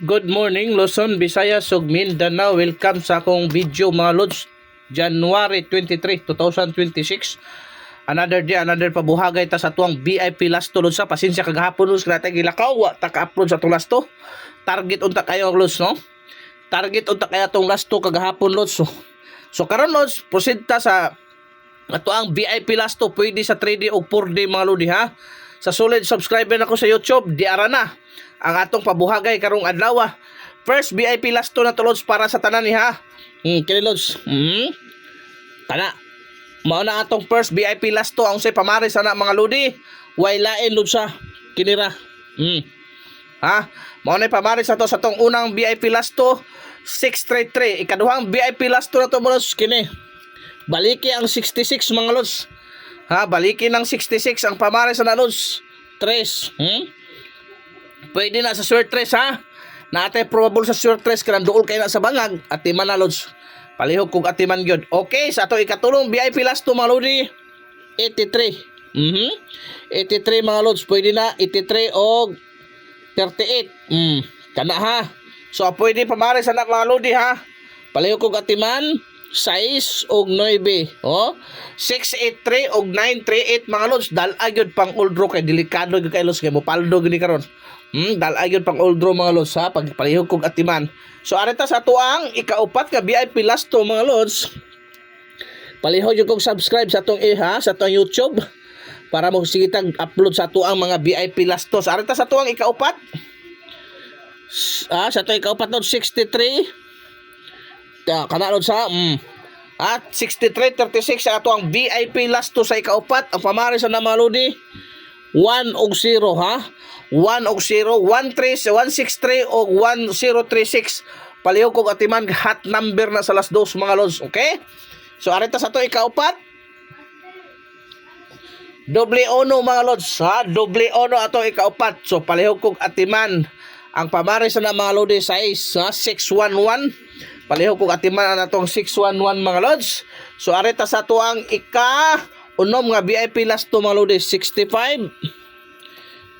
Good morning, Luzon, Visayas, ug Mindanao. Welcome sa akong video mga lods. January 23, 2026. Another day, another pabuhagay ta sa tuwang VIP last to lods sa pasensya kagahapon lods kaya gilakaw wa ta ka-upload sa tuwang last to. Target unta kayo lods no. Target unta kaya tong last to kagahapon lods. So karon lods, proceed ta sa ato ang VIP last to pwede sa 3D o 4D mga lodi ha. Sa solid subscriber nako sa YouTube, di ara na ang atong pabuhagay karong adlaw. First VIP last to na to lods para sa tanan ni ha. Kini lods. Kana. Mao na atong first VIP last to ang say pamari sana mga lodi. Way lain lods sa kinira. Ha? Mao na pamari sa to sa tong unang VIP last to 633. Ikaduhang VIP last to na to mga lods kini. Baliki ang 66 mga lods. Ha, baliki ng 66 ang pamari sa lods. 3. Pwede na sa short 3 ha. Naate probable sa short 3 kanang duol kay na sa bangag atiman na lods. Palihog kog atiman gyud. Okay, sa ato ikatulong VIP last to mga lodi 83. 83 mga lods, pwede na 83 og 38. Kana ha. So pwede pamari sa mga lodi ha. Palihog kog atiman 6 og 9. 683 og 938 mga lods. Dal-a gyud pang oldro kay delikado gyud kay lods kay mopaldo gyud ni karon. Dal-a gyud pang oldro mga lods ha pag palihog kog atiman. So arita sa tuang ikaupat ka VIP last to mga lods. Palihog gyud kog subscribe sa tong sa tong YouTube para mo sigitag upload sa tuang mga VIP last to. So arita sa tuang ikaupat. Sa tuang ikaupat lods 63 kana lods sa at 6336 sa ato ang VIP last to sa ikaupat. Ang pamari sa mga lodi 1 og 0 ha. 1 og 0 163 og 1036. Palihog kog atiman hot number na sa last dos mga lods. Okay? So arita sa to ikaupat. Doble ono mga lods ha. Doble ono ato ikaupat. So palihog kog atiman ang pamari sa mga lodi size 611. Palihog kog atiman na atong 611 mga lods. So arita sa to ang unom nga VIP last to mga lodi 65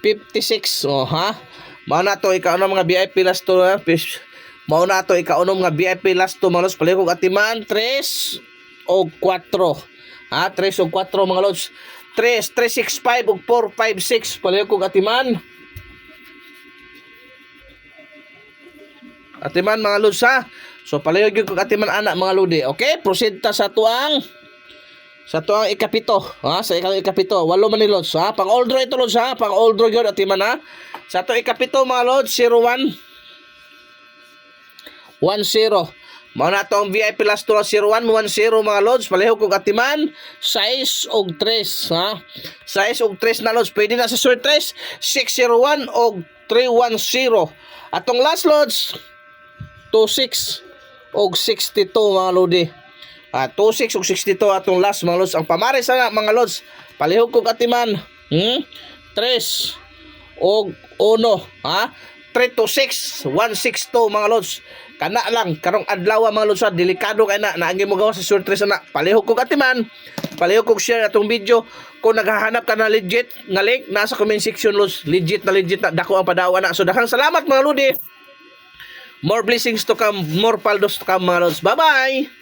56 ha. Mao na to ikaunom nga VIP last to mao na to ikaunom nga VIP last to mga lods. Palihog kog atiman 3 og 4 ha. 3 og 4 mga lods. 365 og 456 palihog kog atiman. Atiman mga lods ha. So palihog yung katiman anak mga lodi. Okay, proceed ta sa tuang ikapito ha. Sa ikapito 8 man ni lods ha. Pang old draw ito lods ha. Pang old draw yun atiman ha. Sa to ikapito mga lods 01 10. Mao na to ang VIP last to 0110 mga lods. Palihog kog atiman 6 og 3 ha. 6 og 3 na lods. Pwede na sa short 3 601 og 310. Atong last lods 26 og 62 mga lodi. 26 og 62 atong last mga lods. Ang pamari sana mga lods. Palihog kog atiman 3 og 1 ha. 3 to 6 162 mga lods. Kana lang karong adlaw mga lods. Delikado kay na naangi mo gawa sa short race na. Palihog kog atiman. Palihog kog share atong video. Kung naghahanap ka na legit nga link nasa comment section lods. Legit na dako ang padawa na. So daghang salamat mga lodi. More blessings to come, more paldos to come mga lods. Bye-bye!